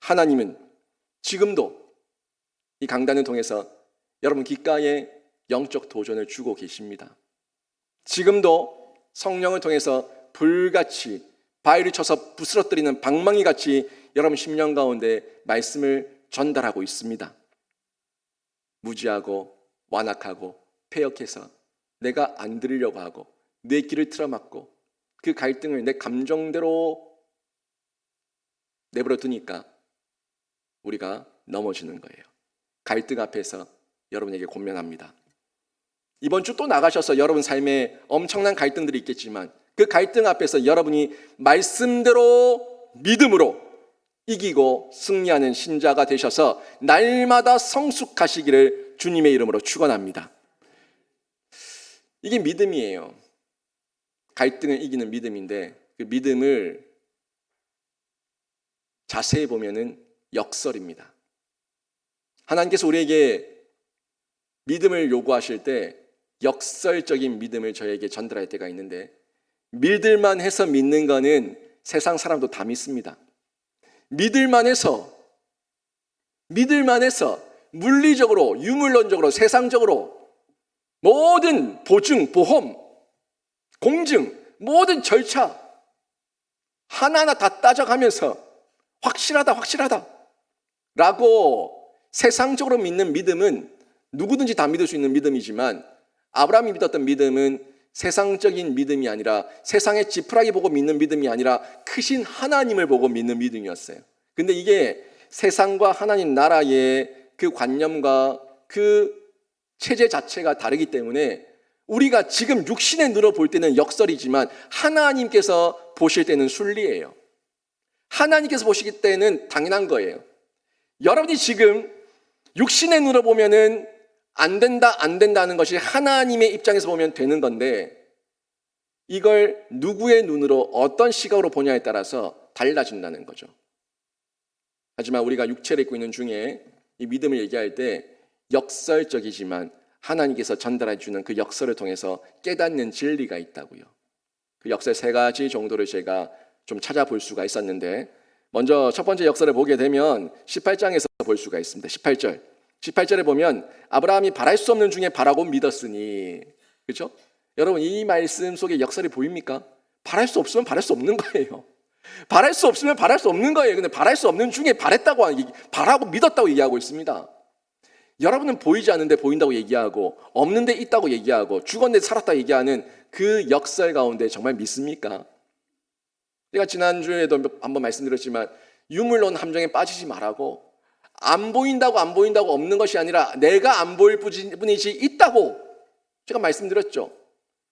하나님은 지금도 이 강단을 통해서 여러분 귓가에 영적 도전을 주고 계십니다. 지금도 성령을 통해서 불같이 바위를 쳐서 부스러뜨리는 방망이같이 여러분 심령 가운데 말씀을 전달하고 있습니다. 무지하고 완악하고 패역해서 내가 안 들으려고 하고 내 귀를 틀어막고 그 갈등을 내 감정대로 내버려 두니까 우리가 넘어지는 거예요. 갈등 앞에서 여러분에게 권면합니다. 이번 주 또 나가셔서 여러분 삶에 엄청난 갈등들이 있겠지만 그 갈등 앞에서 여러분이 말씀대로 믿음으로 이기고 승리하는 신자가 되셔서 날마다 성숙하시기를 주님의 이름으로 축원합니다. 이게 믿음이에요. 갈등을 이기는 믿음인데 그 믿음을 자세히 보면은 역설입니다. 하나님께서 우리에게 믿음을 요구하실 때 역설적인 믿음을 저에게 전달할 때가 있는데 믿을만 해서 믿는 거는 세상 사람도 다 믿습니다. 믿을만 해서 물리적으로, 유물론적으로, 세상적으로 모든 보증, 보험, 공증, 모든 절차 하나하나 다 따져가면서 확실하다 라고 세상적으로 믿는 믿음은 누구든지 다 믿을 수 있는 믿음이지만 아브라함이 믿었던 믿음은 세상적인 믿음이 아니라 세상의 지푸라기 보고 믿는 믿음이 아니라 크신 하나님을 보고 믿는 믿음이었어요. 근데 이게 세상과 하나님 나라의 그 관념과 그 체제 자체가 다르기 때문에 우리가 지금 육신의 눈으로 볼 때는 역설이지만 하나님께서 보실 때는 순리예요. 하나님께서 보시기 때는 당연한 거예요. 여러분이 지금 육신의 눈으로 보면은 안 된다는 것이 하나님의 입장에서 보면 되는 건데 이걸 누구의 눈으로 어떤 시각으로 보냐에 따라서 달라진다는 거죠. 하지만 우리가 육체를 입고 있는 중에 이 믿음을 얘기할 때 역설적이지만 하나님께서 전달해 주는 그 역설을 통해서 깨닫는 진리가 있다고요. 그 역설 3가지 정도를 제가 좀 찾아볼 수가 있었는데 먼저 첫 번째 역설을 보게 되면 18장에서 볼 수가 있습니다. 18절에 보면 아브라함이 바랄 수 없는 중에 바라고 믿었으니, 그렇죠? 여러분 이 말씀 속에 역설이 보입니까? 바랄 수 없으면 바랄 수 없는 거예요. 바랄 수 없으면 바랄 수 없는 거예요. 근데 바랄 수 없는 중에 바라고 믿었다고 얘기하고 있습니다. 여러분은 보이지 않는데 보인다고 얘기하고 없는데 있다고 얘기하고 죽었는데 살았다고 얘기하는 그 역설 가운데 정말 믿습니까? 제가 지난주에도 한번 말씀드렸지만 유물론 함정에 빠지지 말라고, 안 보인다고 없는 것이 아니라 내가 안 보일 뿐이지 있다고 제가 말씀드렸죠.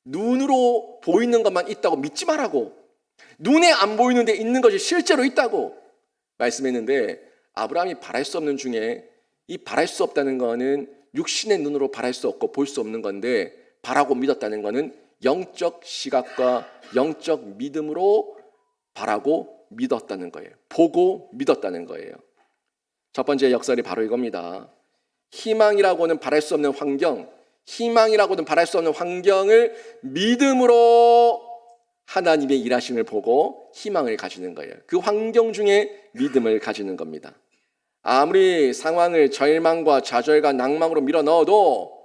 눈으로 보이는 것만 있다고 믿지 말라고, 눈에 안 보이는데 있는 것이 실제로 있다고 말씀했는데 아브라함이 바랄 수 없는 중에 이 바랄 수 없다는 거는 육신의 눈으로 바랄 수 없고 볼 수 없는 건데 바라고 믿었다는 거는 영적 시각과 영적 믿음으로 바라고 믿었다는 거예요. 보고 믿었다는 거예요. 첫 번째 역설이 바로 이겁니다. 희망이라고는 바랄 수 없는 환경, 희망이라고는 바랄 수 없는 환경을 믿음으로 하나님의 일하심을 보고 희망을 가지는 거예요. 그 환경 중에 믿음을 가지는 겁니다. 아무리 상황을 절망과 좌절과 낭망으로 밀어 넣어도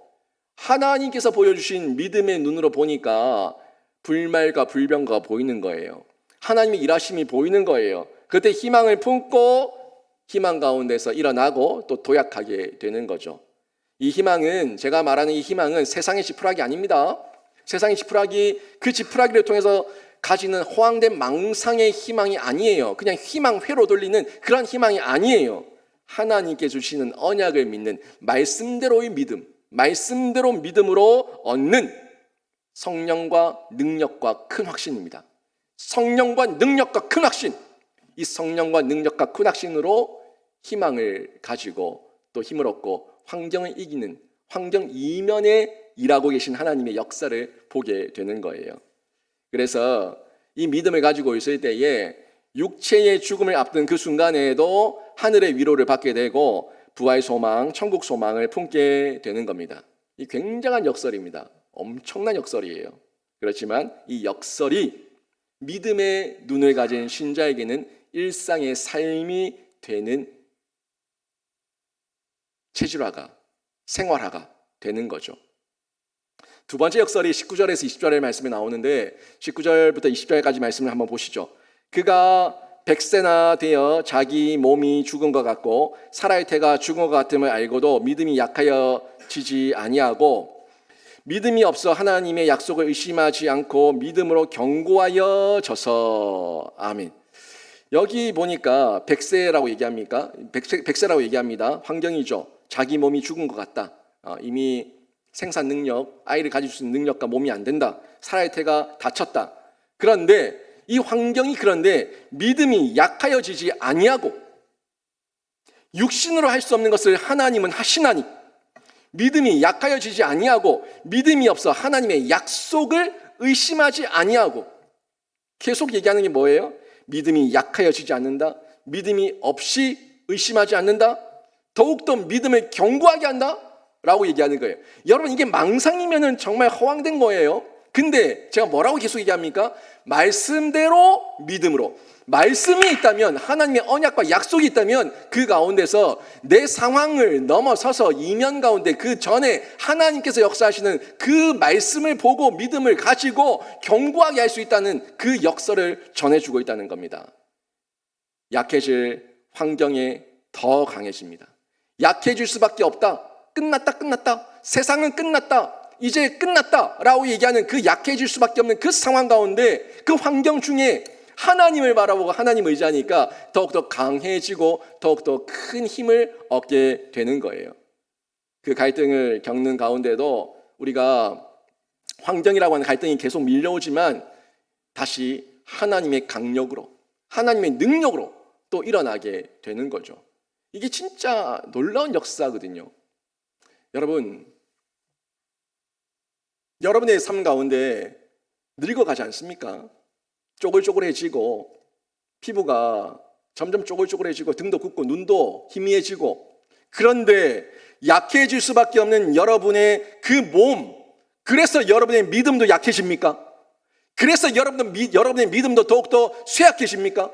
하나님께서 보여주신 믿음의 눈으로 보니까 불말과 불병거가 보이는 거예요. 하나님의 일하심이 보이는 거예요. 그때 희망을 품고 희망 가운데서 일어나고 또 도약하게 되는 거죠. 이 희망은, 제가 말하는 이 희망은 세상의 지푸라기 아닙니다. 세상의 지푸라기, 그 지푸라기를 통해서 가지는 허황된 망상의 희망이 아니에요. 그냥 희망회로 돌리는 그런 희망이 아니에요. 하나님께 주시는 언약을 믿는 말씀대로의 믿음, 말씀대로 믿음으로 얻는 성령과 능력과 큰 확신입니다. 성령과 능력과 큰 확신, 이 성령과 능력과 큰 확신으로 희망을 가지고 또 힘을 얻고 환경을 이기는, 환경 이면에 일하고 계신 하나님의 역사를 보게 되는 거예요. 그래서 이 믿음을 가지고 있을 때에 육체의 죽음을 앞둔 그 순간에도 하늘의 위로를 받게 되고 부활 소망, 천국 소망을 품게 되는 겁니다. 이 굉장한 역설입니다. 엄청난 역설이에요. 그렇지만 이 역설이 믿음의 눈을 가진 신자에게는 일상의 삶이 되는 체질화가, 생활화가 되는 거죠. 두 번째 역설이 19절에서 20절의 말씀에 나오는데 19절부터 20절까지 말씀을 한번 보시죠. 그가 100세나 되어 자기 몸이 죽은 것 같고 살아의 태가 죽은 것 같음을 알고도 믿음이 약하여지지 아니하고 믿음이 없어 하나님의 약속을 의심하지 않고 믿음으로 견고하여져서. 아멘. 여기 보니까 100세라고 얘기합니까? 100세라고 얘기합니다. 환경이죠. 자기 몸이 죽은 것 같다. 이미 생산 능력, 아이를 가질 수 있는 능력과 몸이 안 된다. 살아의 태가 닫혔다. 그런데 이 환경이, 그런데 믿음이 약하여지지 아니하고 육신으로 할 수 없는 것을 하나님은 하시나니 믿음이 약하여지지 아니하고 믿음이 없어 하나님의 약속을 의심하지 아니하고. 계속 얘기하는 게 뭐예요? 믿음이 약하여지지 않는다. 믿음이 없이 의심하지 않는다. 더욱더 믿음을 견고하게 한다 라고 얘기하는 거예요. 여러분, 이게 망상이면 정말 허황된 거예요. 근데 제가 뭐라고 계속 얘기합니까? 말씀대로 믿음으로. 말씀이 있다면, 하나님의 언약과 약속이 있다면 그 가운데서 내 상황을 넘어서서 이면 가운데 그 전에 하나님께서 역사하시는 그 말씀을 보고 믿음을 가지고 견고하게 할 수 있다는 그 역설을 전해주고 있다는 겁니다. 약해질 환경에 더 강해집니다. 약해질 수밖에 없다. 끝났다. 세상은 끝났다. 이제 끝났다라고 얘기하는 그 약해질 수밖에 없는 그 상황 가운데, 그 환경 중에 하나님을 바라보고 하나님 의지하니까 더욱더 강해지고 더욱더 큰 힘을 얻게 되는 거예요. 그 갈등을 겪는 가운데도 우리가 환경이라고 하는 갈등이 계속 밀려오지만 다시 하나님의 강력으로, 하나님의 능력으로 또 일어나게 되는 거죠. 이게 진짜 놀라운 역사거든요. 여러분, 여러분의 삶 가운데 늙어가지 않습니까? 쪼글쪼글해지고 피부가 점점 쪼글쪼글해지고 등도 굽고 눈도 희미해지고, 그런데 약해질 수밖에 없는 여러분의 그 몸, 그래서 여러분의 믿음도 약해집니까? 그래서 여러분의 믿음도 더욱더 쇠약해집니까?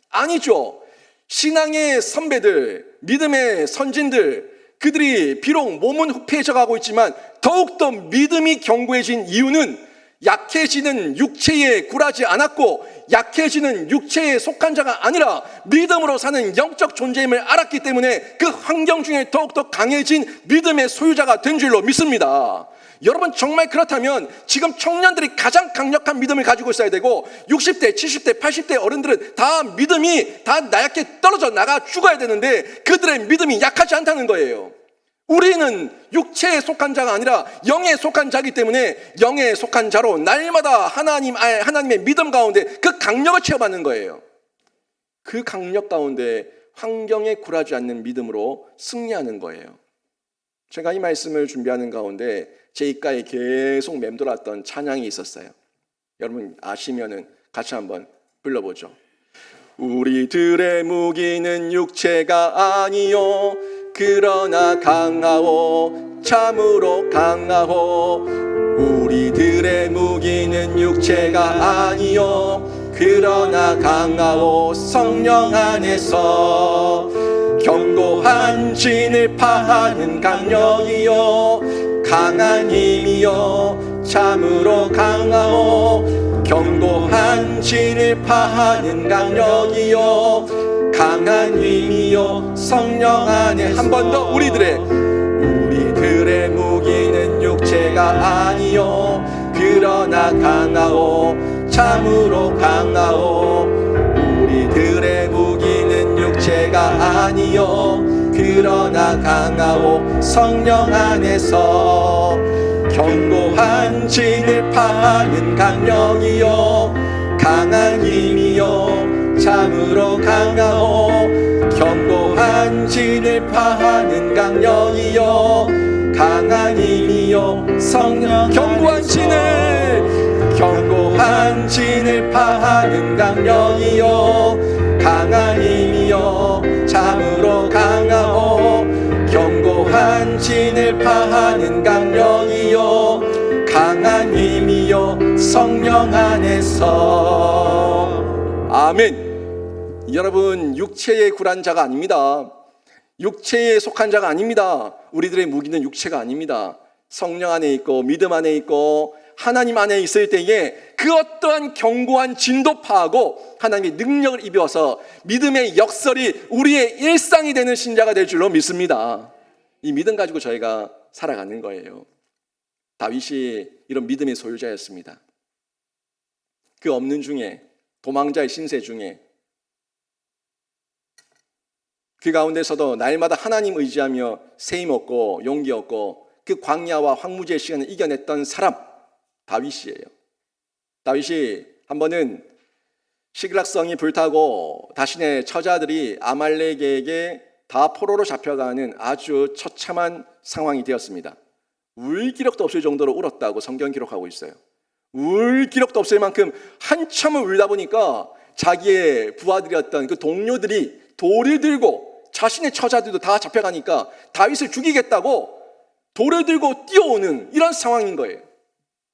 아니죠. 신앙의 선배들, 믿음의 선진들, 그들이 비록 몸은 후패해져 가고 있지만 더욱더 믿음이 견고해진 이유는 약해지는 육체에 굴하지 않았고 약해지는 육체에 속한 자가 아니라 믿음으로 사는 영적 존재임을 알았기 때문에 그 환경 중에 더욱더 강해진 믿음의 소유자가 된 줄로 믿습니다. 여러분, 정말 그렇다면 지금 청년들이 가장 강력한 믿음을 가지고 있어야 되고 60대, 70대, 80대 어른들은 다 믿음이 다 나약해 떨어져 나가 죽어야 되는데 그들의 믿음이 약하지 않다는 거예요. 우리는 육체에 속한 자가 아니라 영에 속한 자이기 때문에 영에 속한 자로 날마다 하나님의 믿음 가운데 그 강력을 체험하는 거예요. 그 강력 가운데 환경에 굴하지 않는 믿음으로 승리하는 거예요. 제가 이 말씀을 준비하는 가운데 제 입가에 계속 맴돌았던 찬양이 있었어요. 여러분 아시면은 같이 한번 불러보죠. 우리들의 무기는 육체가 아니요 그러나 강하오 참으로 강하오 우리들의 무기는 육체가 아니요 그러나 강하오 성령 안에서 견고한 진을 파하는 강력이요 강한 힘이요 참으로 강하오 견고한 진을 파하는 강력이요 강한 힘이요 성령 안에 한 번 더 우리들의 무기는 육체가 아니요 그러나 강하오 참으로 강하오 우리들의 무기는 육체가 아니요 그러나 강하오 성령 안에서 견고한 진을 파하는 강력이요 강한 힘이요 참으로 강하오 견고한 진을 파하는 강력이요 강한 힘이요 성령 견고한 진을 파하는 강력이요 강한 힘이요 참으로 강하오 견고한 진을 파하는 강력이요 강한 힘이요 성령 안에서 아멘. 여러분 육체에 굴한 자가 아닙니다. 육체에 속한 자가 아닙니다. 우리들의 무기는 육체가 아닙니다. 성령 안에 있고 믿음 안에 있고 하나님 안에 있을 때에 그 어떠한 견고한 진도 파하고 하나님의 능력을 입어서 믿음의 역설이 우리의 일상이 되는 신자가 될 줄로 믿습니다. 이 믿음 가지고 저희가 살아가는 거예요. 다윗이 이런 믿음의 소유자였습니다. 그 없는 중에 도망자의 신세 중에 그 가운데서도 날마다 하나님 의지하며 세임 얻고 용기 얻고 그 광야와 황무지의 시간을 이겨냈던 사람 다윗이에요. 다윗이 한 번은 시글락성이 불타고 자신의 처자들이 아말렉에게 다 포로로 잡혀가는 아주 처참한 상황이 되었습니다. 울 기력도 없을 정도로 울었다고 성경 기록하고 있어요. 울 기력도 없을 만큼 한참을 울다 보니까 자기의 부하들이었던 그 동료들이 돌을 들고 자신의 처자들도 다 잡혀가니까 다윗을 죽이겠다고 돌을 들고 뛰어오는 이런 상황인 거예요.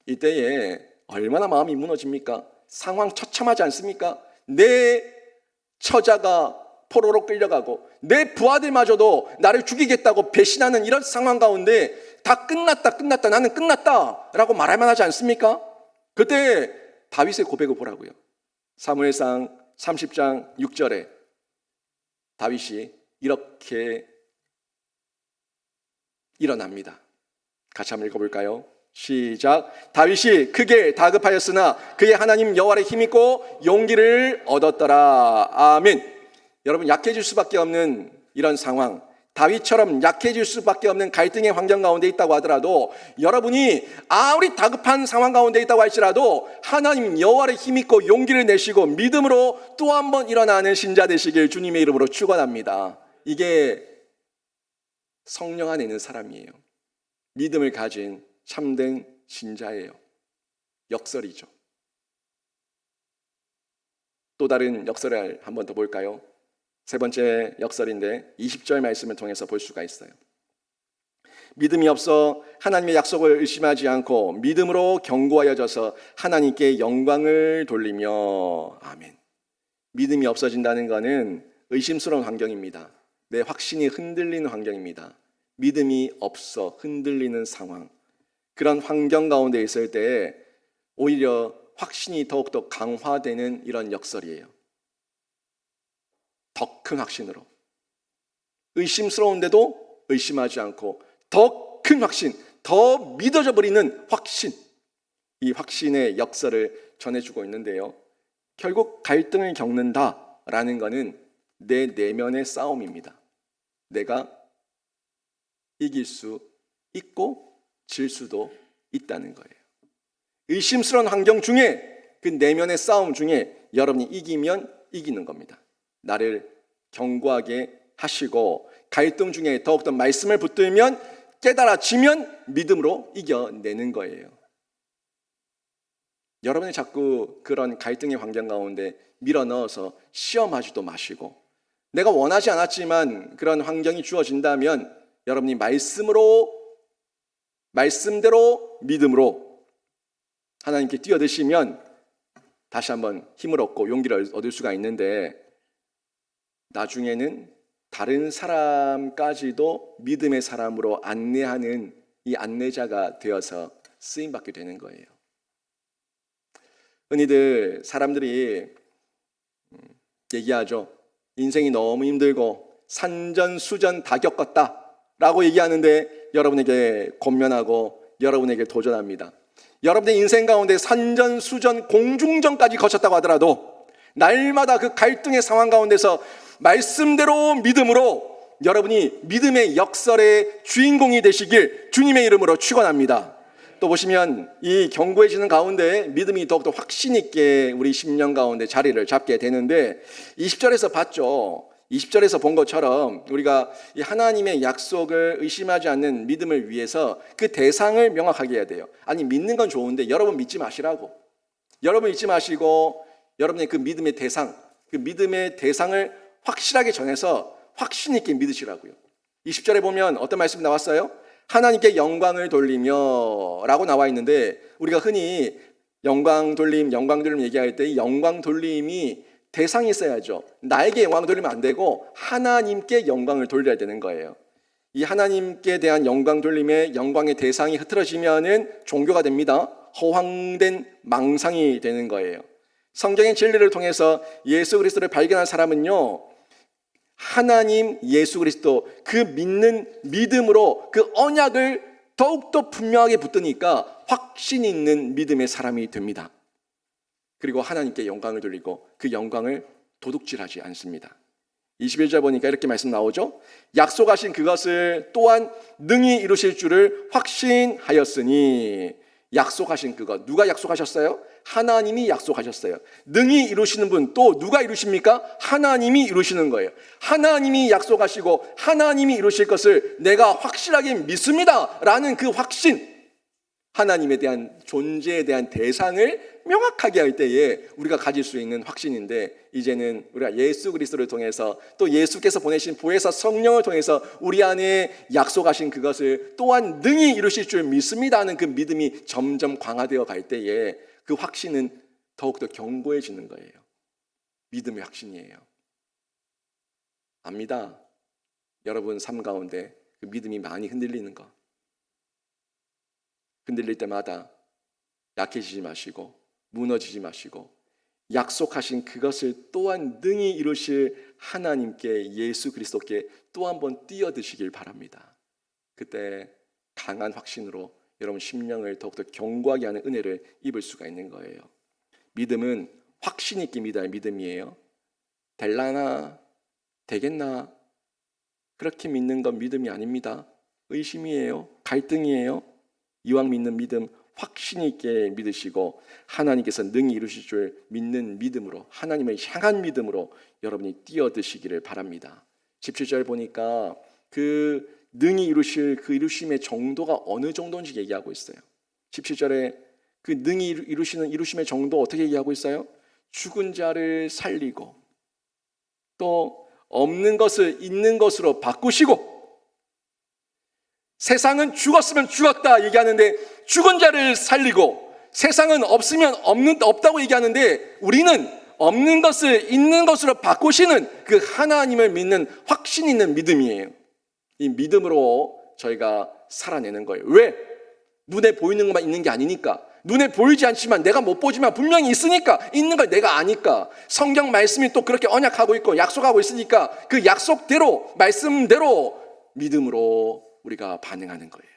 이때에 얼마나 마음이 무너집니까? 상황 처참하지 않습니까? 내 처자가 포로로 끌려가고 내 부하들마저도 나를 죽이겠다고 배신하는 이런 상황 가운데 다 끝났다 나는 끝났다 라고 말할만 하지 않습니까? 그때 다윗의 고백을 보라고요. 사무엘상 30장 6절에 다윗이 이렇게 일어납니다. 같이 한번 읽어볼까요? 시작. 다윗이 크게 다급하였으나 그의 하나님 여호와의 힘있고 용기를 얻었더라. 아멘. 여러분 약해질 수밖에 없는 이런 상황, 다윗처럼 약해질 수밖에 없는 갈등의 환경 가운데 있다고 하더라도 여러분이 아무리 다급한 상황 가운데 있다고 할지라도 하나님 여호와의 힘있고 용기를 내시고 믿음으로 또 한 번 일어나는 신자 되시길 주님의 이름으로 축원합니다. 이게 성령 안에 있는 사람이에요. 믿음을 가진 참된 신자예요. 역설이죠. 또 다른 역설을 한 번 더 볼까요? 세 번째 역설인데 20절 말씀을 통해서 볼 수가 있어요. 믿음이 없어 하나님의 약속을 의심하지 않고 믿음으로 견고하여져서 하나님께 영광을 돌리며 아멘. 믿음이 없어진다는 것은 의심스러운 환경입니다. 내 확신이 흔들리는 환경입니다. 믿음이 없어 흔들리는 상황, 그런 환경 가운데 있을 때 오히려 확신이 더욱더 강화되는 이런 역설이에요. 더 큰 확신으로 의심스러운데도 의심하지 않고 더 큰 확신, 더 믿어져 버리는 확신, 이 확신의 역설을 전해주고 있는데요. 결국 갈등을 겪는다라는 것은 내 내면의 싸움입니다. 내가 이길 수 있고 질 수도 있다는 거예요. 의심스러운 환경 중에 그 내면의 싸움 중에 여러분이 이기면 이기는 겁니다. 나를 견고하게 하시고 갈등 중에 더욱더 말씀을 붙들면 깨달아지면 믿음으로 이겨내는 거예요. 여러분이 자꾸 그런 갈등의 환경 가운데 밀어넣어서 시험하지도 마시고 내가 원하지 않았지만 그런 환경이 주어진다면 여러분이 말씀대로 믿음으로 하나님께 뛰어드시면 다시 한번 힘을 얻고 용기를 얻을 수가 있는데, 나중에는 다른 사람까지도 믿음의 사람으로 안내하는 이 안내자가 되어서 쓰임받게 되는 거예요. 흔히들 사람들이 얘기하죠. 인생이 너무 힘들고 산전수전 다 겪었다 라고 얘기하는데, 여러분에게 권면하고 여러분에게 도전합니다. 여러분의 인생 가운데 산전수전 공중전까지 거쳤다고 하더라도 날마다 그 갈등의 상황 가운데서 말씀대로 믿음으로 여러분이 믿음의 역설의 주인공이 되시길 주님의 이름으로 축원합니다. 또 보시면 이 견고해지는 가운데 믿음이 더욱더 확신 있게 우리 심령 가운데 자리를 잡게 되는데, 20절에서 봤죠. 20절에서 본 것처럼 우리가 이 하나님의 약속을 의심하지 않는 믿음을 위해서 그 대상을 명확하게 해야 돼요. 아니, 믿는 건 좋은데 여러분 믿지 마시라고. 여러분 믿지 마시고 여러분의 그 믿음의 대상, 그 믿음의 대상을 확실하게 전해서 확신 있게 믿으시라고요. 20절에 보면 어떤 말씀이 나왔어요? 하나님께 영광을 돌리며 라고 나와 있는데, 우리가 흔히 영광 돌림 얘기할 때 이 영광 돌림이 대상이 있어야죠. 나에게 영광을 돌리면 안 되고 하나님께 영광을 돌려야 되는 거예요. 이 하나님께 대한 영광 돌림의 영광의 대상이 흐트러지면은 종교가 됩니다. 허황된 망상이 되는 거예요. 성경의 진리를 통해서 예수 그리스도를 발견한 사람은요, 하나님 예수 그리스도 그 믿는 믿음으로 그 언약을 더욱더 분명하게 붙드니까 확신 있는 믿음의 사람이 됩니다. 그리고 하나님께 영광을 돌리고 그 영광을 도둑질하지 않습니다. 21절 보니까 이렇게 말씀 나오죠. 약속하신 그것을 또한 능히 이루실 줄을 확신하였으니. 약속하신 그것, 누가 약속하셨어요? 하나님이 약속하셨어요. 능히 이루시는 분 또 누가 이루십니까? 하나님이 이루시는 거예요. 하나님이 약속하시고 하나님이 이루실 것을 내가 확실하게 믿습니다 라는 그 확신, 하나님에 대한 존재에 대한 대상을 명확하게 할 때에 우리가 가질 수 있는 확신인데, 이제는 우리가 예수 그리스도를 통해서 또 예수께서 보내신 보혜사 성령을 통해서 우리 안에 약속하신 그것을 또한 능히 이루실 줄 믿습니다 하는 그 믿음이 점점 강화되어 갈 때에 그 확신은 더욱더 견고해지는 거예요. 믿음의 확신이에요. 압니다. 여러분 삶 가운데 그 믿음이 많이 흔들리는 거. 흔들릴 때마다 약해지지 마시고 무너지지 마시고 약속하신 그것을 또한 능히 이루실 하나님께, 예수 그리스도께 또 한 번 뛰어드시길 바랍니다. 그때 강한 확신으로 여러분 심령을 더욱더 견고하게 하는 은혜를 입을 수가 있는 거예요. 믿음은 확신 있게 믿어야 믿음이에요. 될라나 되겠나 그렇게 믿는 건 믿음이 아닙니다. 의심이에요. 갈등이에요. 이왕 믿는 믿음 확신 있게 믿으시고 하나님께서 능히 이루실 줄 믿는 믿음으로, 하나님을 향한 믿음으로 여러분이 뛰어드시기를 바랍니다. 17절 보니까 그 능히 이루실 그 이루심의 정도가 어느 정도인지 얘기하고 있어요. 17절에 그 능히 이루시는 이루심의 정도 어떻게 얘기하고 있어요? 죽은 자를 살리고 또 없는 것을 있는 것으로 바꾸시고, 세상은 죽었으면 죽었다 얘기하는데 죽은 자를 살리고, 세상은 없으면 없다고 얘기하는데 우리는 없는 것을 있는 것으로 바꾸시는 그 하나님을 믿는 확신 있는 믿음이에요. 이 믿음으로 저희가 살아내는 거예요. 왜? 눈에 보이는 것만 있는 게 아니니까. 눈에 보이지 않지만 내가 못 보지만 분명히 있으니까, 있는 걸 내가 아니까. 성경 말씀이 또 그렇게 언약하고 있고 약속하고 있으니까 그 약속대로 말씀대로 믿음으로 우리가 반응하는 거예요.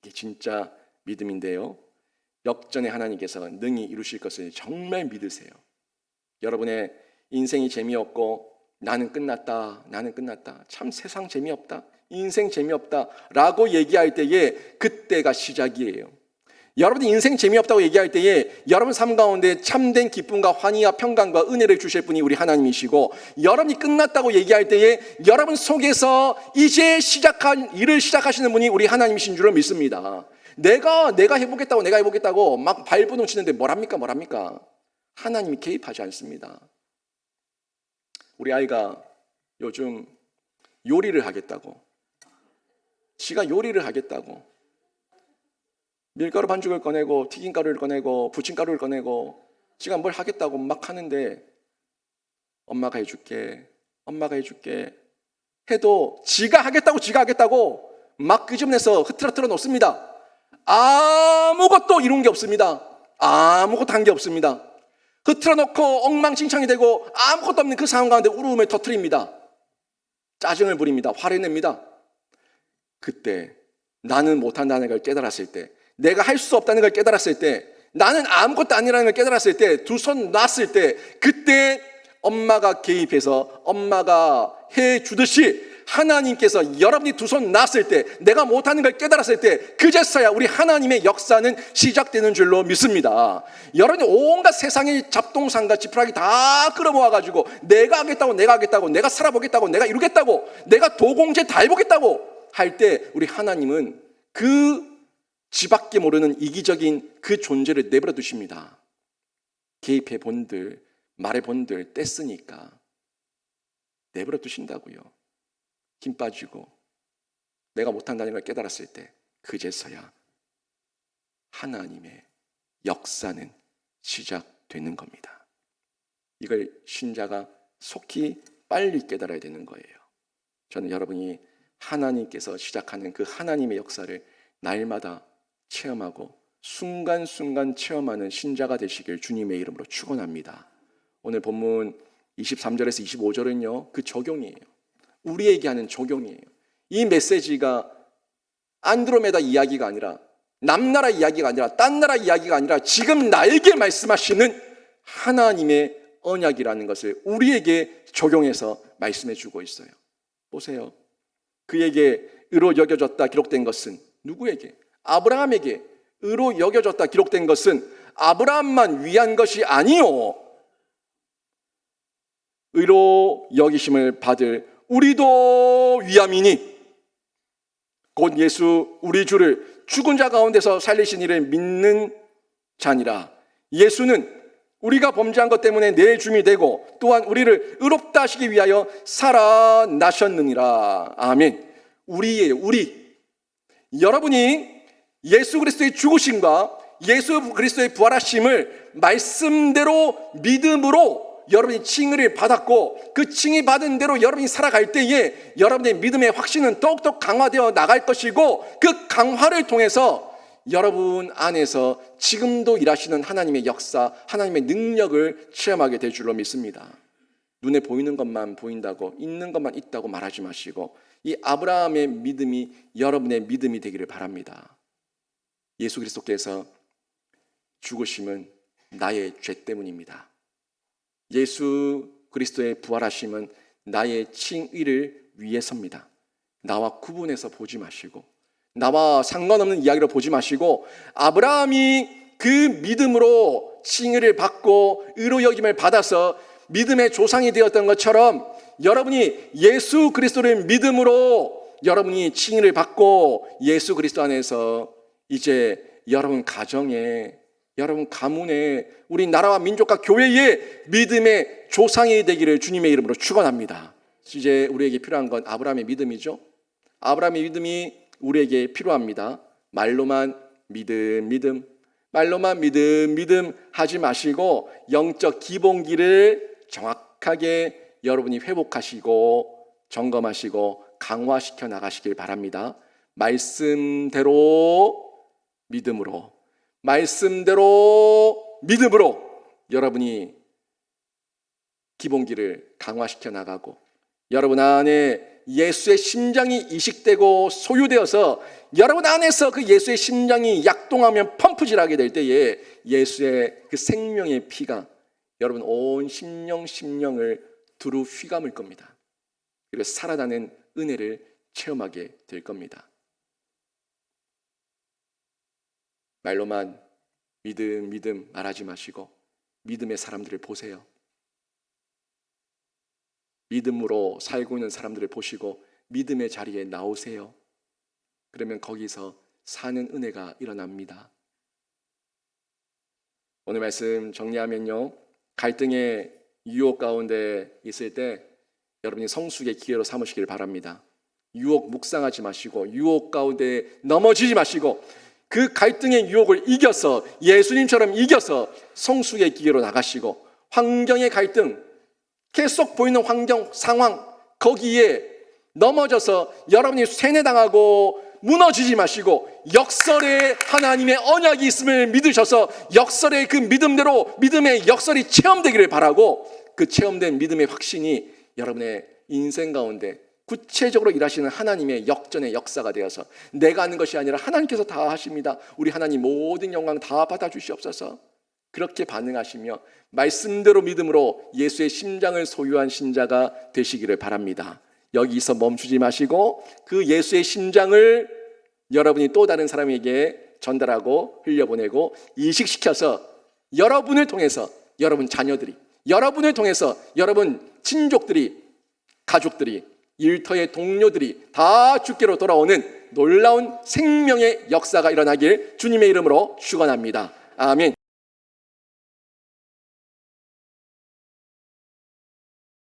이게 진짜 믿음인데요, 역전의 하나님께서 능히 이루실 것을 정말 믿으세요. 여러분의 인생이 재미없고 나는 끝났다, 참 세상 재미없다, 인생 재미없다 라고 얘기할 때에 그때가 시작이에요. 여러분이 인생 재미없다고 얘기할 때에 여러분 삶 가운데 참된 기쁨과 환희와 평강과 은혜를 주실 분이 우리 하나님이시고, 여러분이 끝났다고 얘기할 때에 여러분 속에서 이제 시작한 일을 시작하시는 분이 우리 하나님이신 줄을 믿습니다. 내가 해보겠다고 막 발버둥 치는데 뭘 합니까? 하나님이 개입하지 않습니다. 우리 아이가 요즘 요리를 하겠다고, 지가 요리를 하겠다고 밀가루 반죽을 꺼내고 튀김가루를 꺼내고 부침가루를 꺼내고 지가 뭘 하겠다고 막 하는데, 엄마가 해줄게, 엄마가 해줄게 해도 지가 하겠다고 막 끄집내서 흐트러뜨려 놓습니다. 아무것도 이룬 게 없습니다. 아무것도 한 게 없습니다. 흐트러 놓고 엉망진창이 되고 아무것도 없는 그 상황 가운데 울음을 터뜨립니다. 짜증을 부립니다. 화를 냅니다. 그때 나는 못한다는 걸 깨달았을 때, 내가 할 수 없다는 걸 깨달았을 때, 나는 아무것도 아니라는 걸 깨달았을 때, 두 손 놨을 때, 그때 엄마가 개입해서 엄마가 해주듯이 하나님께서 여러분이 두 손 놨을 때, 내가 못하는 걸 깨달았을 때, 그제서야 우리 하나님의 역사는 시작되는 줄로 믿습니다. 여러분이 온갖 세상의 잡동사니까 지푸라기 다 끌어모아가지고 내가 하겠다고, 내가 살아보겠다고, 내가 이루겠다고, 내가 도공제 다 해보겠다고 할 때, 우리 하나님은 그 지밖에 모르는 이기적인 그 존재를 내버려 두십니다. 개입해 본들, 말해 본들 뗐으니까 내버려 두신다고요. 힘 빠지고 내가 못한다는 걸 깨달았을 때, 그제서야 하나님의 역사는 시작되는 겁니다. 이걸 신자가 속히 빨리 깨달아야 되는 거예요. 저는 여러분이 하나님께서 시작하는 그 하나님의 역사를 날마다 체험하고 순간순간 체험하는 신자가 되시길 주님의 이름으로 축원합니다. 오늘 본문 23절에서 25절은요, 그 적용이에요. 우리에게 하는 적용이에요. 이 메시지가 안드로메다 이야기가 아니라, 남나라 이야기가 아니라, 딴 나라 이야기가 아니라, 지금 나에게 말씀하시는 하나님의 언약이라는 것을 우리에게 적용해서 말씀해 주고 있어요. 보세요. 그에게 의로 여겨졌다 기록된 것은 누구에게? 아브라함에게 의로 여겨졌다 기록된 것은 아브라함만 위한 것이 아니요, 의로 여기심을 받을 우리도 위함이니, 곧 예수 우리 주를 죽은 자 가운데서 살리신 이를 믿는 자니라. 예수는 우리가 범죄한 것 때문에 내 주님이 되고 또한 우리를 의롭다 하시기 위하여 살아나셨느니라. 아멘. 우리예요. 우리. 여러분이 예수 그리스도의 죽으심과 예수 그리스도의 부활하심을 말씀대로 믿음으로 여러분이 칭의를 받았고, 그 칭의 받은 대로 여러분이 살아갈 때에 여러분의 믿음의 확신은 더욱더 강화되어 나갈 것이고, 그 강화를 통해서 여러분 안에서 지금도 일하시는 하나님의 역사, 하나님의 능력을 체험하게 될 줄로 믿습니다. 눈에 보이는 것만 보인다고, 있는 것만 있다고 말하지 마시고, 이 아브라함의 믿음이 여러분의 믿음이 되기를 바랍니다. 예수 그리스도께서 죽으심은 나의 죄 때문입니다. 예수 그리스도의 부활하심은 나의 칭의를 위해서입니다. 나와 구분해서 보지 마시고, 나와 상관없는 이야기로 보지 마시고, 아브라함이 그 믿음으로 칭의를 받고 의로 여김을 받아서 믿음의 조상이 되었던 것처럼, 여러분이 예수 그리스도를 믿음으로 여러분이 칭의를 받고 예수 그리스도 안에서 이제 여러분 가정에, 여러분 가문에, 우리 나라와 민족과 교회의 믿음의 조상이 되기를 주님의 이름으로 축원합니다. 이제 우리에게 필요한 건 아브라함의 믿음이죠. 아브라함의 믿음이 우리에게 필요합니다. 말로만 믿음, 말로만 믿음 하지 마시고, 영적 기본기를 정확하게 여러분이 회복하시고 점검하시고 강화시켜 나가시길 바랍니다. 말씀대로 믿음으로, 말씀대로 믿음으로 여러분이 기본기를 강화시켜 나가고, 여러분 안에 예수의 심장이 이식되고 소유되어서 여러분 안에서 그 예수의 심장이 약동하면 펌프질하게 될 때에 예수의 그 생명의 피가 여러분 온 심령을 두루 휘감을 겁니다. 그리고 살아나는 은혜를 체험하게 될 겁니다. 말로만 믿음 말하지 마시고 믿음의 사람들을 보세요. 믿음으로 살고 있는 사람들을 보시고 믿음의 자리에 나오세요. 그러면 거기서 사는 은혜가 일어납니다. 오늘 말씀 정리하면요, 갈등의 유혹 가운데 있을 때 여러분이 성숙의 기회로 삼으시길 바랍니다. 유혹 묵상하지 마시고 유혹 가운데 넘어지지 마시고 그 갈등의 유혹을 이겨서 예수님처럼 이겨서 성숙의 기회로 나가시고 환경의 갈등, 계속 보이는 환경, 상황 거기에 넘어져서 여러분이 세뇌당하고 무너지지 마시고 역설에 하나님의 언약이 있음을 믿으셔서 역설의 그 믿음대로 믿음의 역설이 체험되기를 바라고 그 체험된 믿음의 확신이 여러분의 인생 가운데 구체적으로 일하시는 하나님의 역전의 역사가 되어서 내가 하는 것이 아니라 하나님께서 다 하십니다. 우리 하나님 모든 영광 다 받아주시옵소서. 그렇게 반응하시며 말씀대로 믿음으로 예수의 심장을 소유한 신자가 되시기를 바랍니다. 여기서 멈추지 마시고 그 예수의 심장을 여러분이 또 다른 사람에게 전달하고 흘려보내고 이식시켜서 여러분을 통해서 여러분 자녀들이, 여러분을 통해서 여러분 친족들이, 가족들이, 일터의 동료들이 다 주께로 돌아오는 놀라운 생명의 역사가 일어나길 주님의 이름으로 축원합니다. 아멘.